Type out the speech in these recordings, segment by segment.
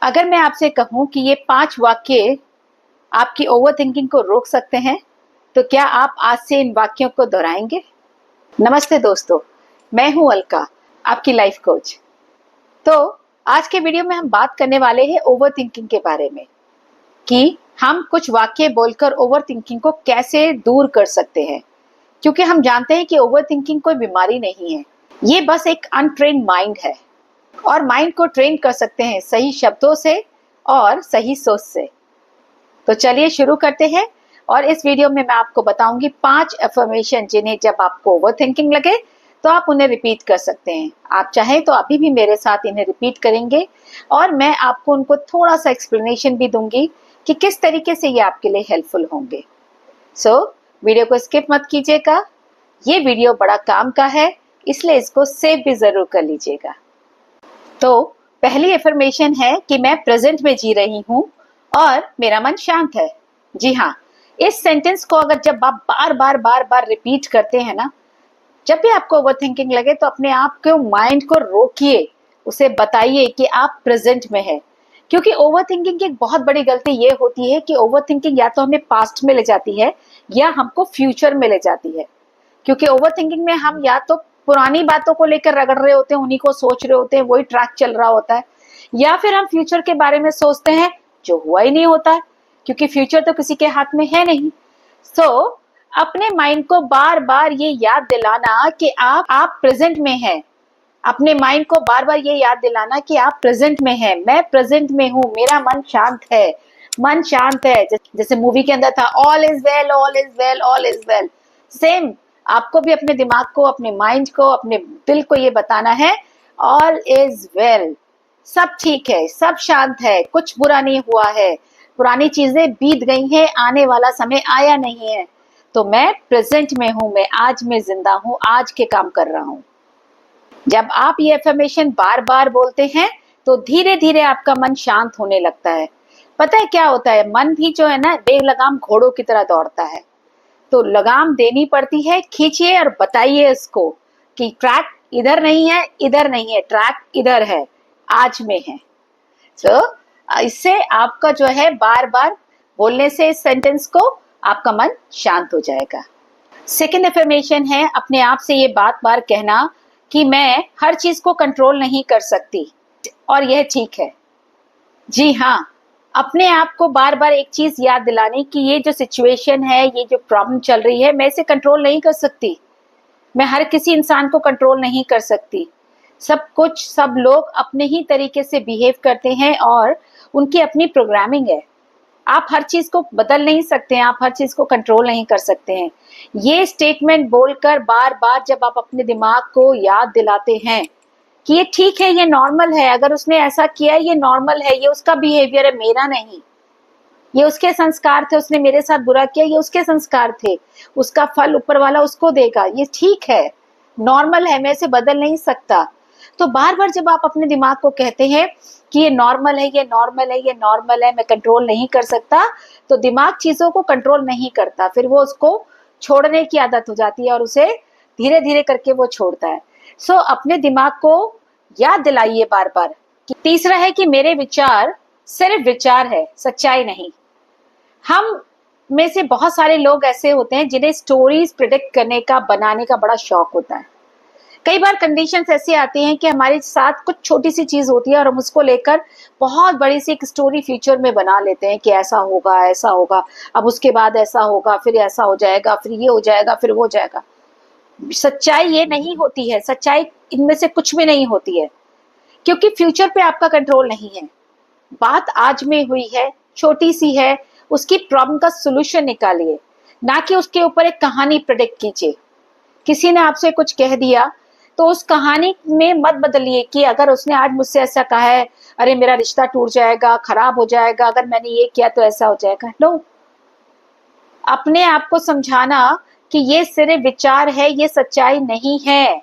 अगर मैं आपसे कहूं कि ये 5 वाक्य आपकी ओवरथिंकिंग को रोक सकते हैं, तो क्या आप आज से इन वाक्यों को दोहराएंगे? नमस्ते दोस्तों, मैं हूं अलका, आपकी लाइफ कोच। तो आज के वीडियो में हम बात करने वाले हैं ओवरथिंकिंग के बारे में कि हम कुछ वाक्य बोलकर ओवरथिंकिंग को कैसे दूर कर सकते हैं। क्योंकि हम जानते हैं कि ओवरथिंकिंग कोई बीमारी नहीं है, ये बस एक अनट्रेन्ड माइंड है और माइंड को ट्रेन कर सकते हैं सही शब्दों से और सही सोच से। तो चलिए शुरू करते हैं। और इस वीडियो में मैं आपको बताऊंगी 5 अफर्मेशन जिन्हें जब आपको ओवरथिंकिंग लगे तो आप उन्हें रिपीट कर सकते हैं। आप चाहें तो अभी भी मेरे साथ इन्हें रिपीट करेंगे और मैं आपको उनको थोड़ा सा एक्सप्लेनेशन भी दूंगी कि किस तरीके से ये आपके लिए हेल्पफुल होंगे। सो वीडियो को स्किप मत कीजिएगा। ये वीडियो बड़ा काम का है, इसलिए इसको सेव भी जरूर कर लीजिएगा। तो पहली एफर्मेशन है कि मैं प्रेजेंट में जी रही हूँ और मेरा मन शांत है। जी हाँ, इस सेंटेंस को अगर जब आप बार बार रिपीट करते हैं ना, जब भी आपको ओवरथिंकिंग लगे तो अपने आप के माइंड को रोकिए, उसे बताइए कि आप प्रेजेंट में है। क्योंकि ओवरथिंकिंग की एक बहुत बड़ी गलती ये होती है कि ओवरथिंकिंग या तो हमें पास्ट में ले जाती है या हमको फ्यूचर में ले जाती है। क्योंकि ओवरथिंकिंग में हम या तो पुरानी बातों को लेकर रगड़ रहे होते हैं, उन्हीं को सोच रहे होते हैं, वही ट्रैक चल रहा होता है, या फिर हम फ्यूचर के बारे में सोचते हैं जो हुआ ही नहीं होता है, क्योंकि फ्यूचर तो किसी के हाथ में है नहीं। सो अपने माइंड को बार बार ये याद दिलाना कि आप प्रेजेंट में हैं। अपने माइंड को बार बार ये याद दिलाना कि आप प्रेजेंट में हैं, मैं प्रेजेंट में हूँ, मेरा मन शांत है, मन शांत है। जैसे मूवी के अंदर था, all is well, all is well, all is well. Same आपको भी अपने दिमाग को, अपने माइंड को, अपने दिल को ये बताना है, ऑल इज वेल, सब ठीक है, सब शांत है, कुछ बुरा नहीं हुआ है, पुरानी चीजें बीत गई हैं, आने वाला समय आया नहीं है। तो मैं प्रेजेंट में हूँ, मैं आज में जिंदा हूँ, आज के काम कर रहा हूँ। जब आप ये अफर्मेशन बार बार बोलते हैं तो धीरे धीरे आपका मन शांत होने लगता है। पता है क्या होता है, मन भी जो है ना, बेलगाम घोड़ों की तरह दौड़ता है। तो लगाम देनी पड़ती है, खींचिए और बताइए इसको कि ट्रैक इधर नहीं है, इधर नहीं है, ट्रैक इधर है, आज में है। तो इससे आपका जो है बार बार बोलने से इस सेंटेंस को आपका मन शांत हो जाएगा। सेकेंड अफर्मेशन है अपने आप से ये बात बार कहना कि मैं हर चीज को कंट्रोल नहीं कर सकती और यह ठीक है। जी हाँ, अपने आप को बार बार एक चीज याद दिलानी कि ये जो सिचुएशन है, ये जो प्रॉब्लम चल रही है, मैं इसे कंट्रोल नहीं कर सकती। मैं हर किसी इंसान को कंट्रोल नहीं कर सकती। सब लोग अपने ही तरीके से बिहेव करते हैं और उनकी अपनी प्रोग्रामिंग है। आप हर चीज को बदल नहीं सकते हैं, आप हर चीज को कंट्रोल नहीं कर सकते हैं। ये स्टेटमेंट बोलकर बार बार जब आप अपने दिमाग को याद दिलाते हैं कि ये ठीक है, ये नॉर्मल है, अगर उसने ऐसा किया है ये नॉर्मल है, ये उसका बिहेवियर है, मेरा नहीं, ये उसके संस्कार थे, उसने मेरे साथ बुरा किया, ये उसके संस्कार थे, उसका फल ऊपर वाला उसको देगा, ये ठीक है, नॉर्मल है, मैं इसे बदल नहीं सकता। तो बार बार जब आप अपने दिमाग को कहते हैं कि ये नॉर्मल है, ये नॉर्मल है, ये नॉर्मल है, मैं कंट्रोल नहीं कर सकता, तो दिमाग चीजों को कंट्रोल नहीं करता, फिर वो उसको छोड़ने की आदत हो जाती है और उसे धीरे धीरे करके वो छोड़ता है। सो अपने दिमाग को याद दिलाइए बार बार। तीसरा है कि मेरे विचार सिर्फ विचार है, सच्चाई नहीं। हम में से बहुत सारे लोग ऐसे होते हैं जिन्हें स्टोरीज प्रिडिक्ट करने का, बनाने का बड़ा शौक होता है। कई बार कंडीशंस ऐसे आती हैं कि हमारे साथ कुछ छोटी सी चीज होती है और हम उसको लेकर बहुत बड़ी सी एक स्टोरी फ्यूचर में बना लेते हैं कि ऐसा होगा, ऐसा होगा, अब उसके बाद ऐसा होगा, फिर ऐसा हो जाएगा, फिर ये हो जाएगा, फिर वो हो जाएगा। सच्चाई ये नहीं होती है, सच्चाई इनमें से कुछ भी नहीं होती है, क्योंकि फ्यूचर पे आपका कंट्रोल नहीं है। बात आज में हुई है, छोटी सी है, उसकी प्रॉब्लम का सोल्यूशन निकालिए, ना कि उसके ऊपर एक कहानी प्रेडिक्ट कीजिए। किसी ने आपसे कुछ कह दिया तो उस कहानी में मत बदलिए कि अगर उसने आज मुझसे ऐसा कहा है, अरे मेरा रिश्ता टूट जाएगा, खराब हो जाएगा, अगर मैंने ये किया तो ऐसा हो जाएगा। लो, अपने आप को समझाना कि ये सिर्फ विचार है, ये सच्चाई नहीं है,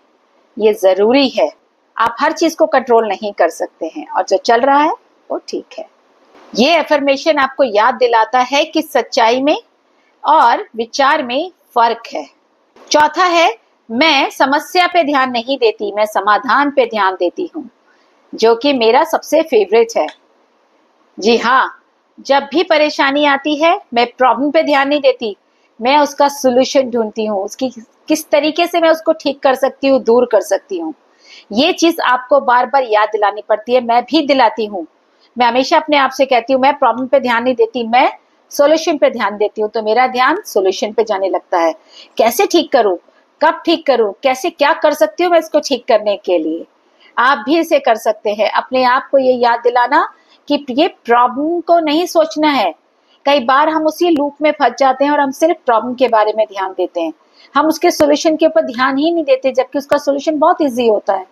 ये जरूरी है। आप हर चीज को कंट्रोल नहीं कर सकते हैं और जो चल रहा है वो ठीक है। ये अफर्मेशन आपको याद दिलाता है कि सच्चाई में और विचार में फर्क है। चौथा है, मैं समस्या पे ध्यान नहीं देती, मैं समाधान पे ध्यान देती हूँ, जो कि मेरा सबसे फेवरेट है। जी हाँ, जब भी परेशानी आती है मैं प्रॉब्लम पे ध्यान नहीं देती, मैं उसका सॉल्यूशन ढूंढती हूँ, उसकी किस तरीके से मैं उसको ठीक कर सकती हूँ, दूर कर सकती हूँ। ये चीज आपको बार बार याद दिलानी पड़ती है, मैं भी दिलाती हूँ। मैं हमेशा अपने आप से कहती हूँ मैं प्रॉब्लम पे ध्यान नहीं देती, मैं सॉल्यूशन पे ध्यान देती हूँ, तो मेरा ध्यान सॉल्यूशन पे जाने लगता है। कैसे ठीक करूँ, कब ठीक करूँ, कैसे क्या कर सकती हूँ मैं इसको ठीक करने के लिए। आप भी इसे कर सकते हैं। अपने आप को ये याद दिलाना कि ये प्रॉब्लम को नहीं सोचना है। कई बार हम उसी लूप में फंस जाते हैं और हम सिर्फ प्रॉब्लम के बारे में ध्यान देते हैं, हम उसके सॉल्यूशन के ऊपर ध्यान ही नहीं देते, जबकि उसका सॉल्यूशन बहुत इजी होता है।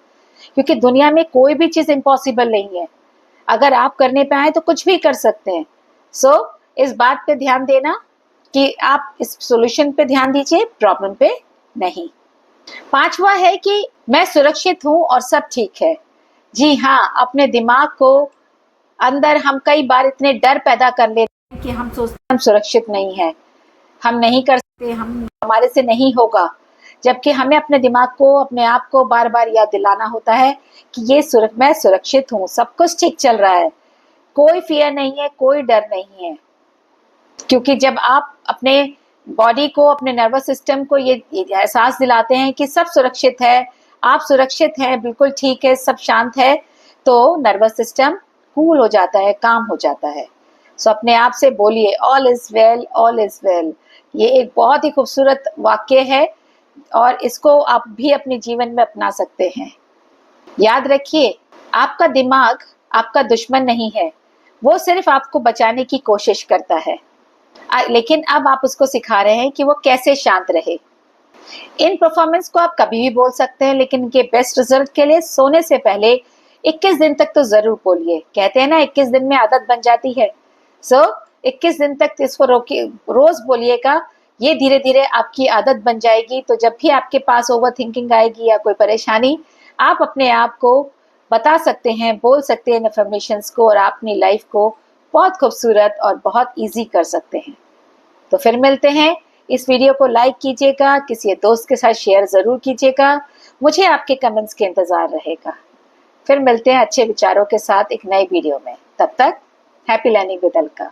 क्योंकि दुनिया में कोई भी चीज इम्पॉसिबल नहीं है, अगर आप करने पे आए तो कुछ भी कर सकते हैं। सो इस बात पे ध्यान देना कि आप इस सॉल्यूशन पे ध्यान दीजिए, प्रॉब्लम पे नहीं। पांचवा है कि मैं सुरक्षित हूं और सब ठीक है। जी हाँ, अपने दिमाग को अंदर हम कई बार इतने डर पैदा कर लेते हैं कि हम सोचते हैं हम सुरक्षित नहीं है, हम नहीं कर सकते, हम हमारे से नहीं होगा। जबकि हमें अपने दिमाग को, अपने आप को बार बार याद दिलाना होता है कि मैं सुरक्षित हूँ, सब कुछ ठीक चल रहा है, कोई फियर नहीं है, कोई डर नहीं है। क्योंकि जब आप अपने बॉडी को, अपने नर्वस सिस्टम को ये एहसास दिलाते हैं कि सब सुरक्षित है, आप सुरक्षित हैं, बिल्कुल ठीक है, सब शांत है, तो नर्वस सिस्टम कूल हो जाता है, काम हो जाता है। सो अपने आप से बोलिए all is well, all is well. ये एक बहुत ही खूबसूरत वाक्य है और इसको आप भी अपने जीवन में अपना सकते हैं। याद रखिए, आपका दिमाग आपका दुश्मन नहीं है, वो सिर्फ आपको बचाने की कोशिश करता है। लेकिन अब आप उसको सिखा रहे हैं कि वो कैसे शांत रहे। इन परफॉर्मेंस को आप कभी भी बोल सकते हैं, लेकिन इनके बेस्ट रिजल्ट के लिए सोने से पहले 21 दिन तक तो जरूर बोलिए। कहते हैं ना 21 दिन में आदत बन जाती है। सो 21 दिन तक इसको रोकिए, रोज बोलिएगा। ये धीरे धीरे आपकी आदत बन जाएगी। तो जब भी आपके पास ओवर थिंकिंग आएगी या कोई परेशानी, आप अपने आप को बता सकते हैं, बोल सकते हैं इन्फॉर्मेशंस को, और आप अपनी लाइफ को बहुत खूबसूरत और बहुत इजी कर सकते हैं। तो फिर मिलते हैं। इस वीडियो को लाइक कीजिएगा, किसी दोस्त के साथ शेयर जरूर कीजिएगा। मुझे आपके कमेंट्स के इंतजार रहेगा। फिर मिलते हैं अच्छे विचारों के साथ एक नए वीडियो में। तब तक हैप्पी लर्निंग विद अलका।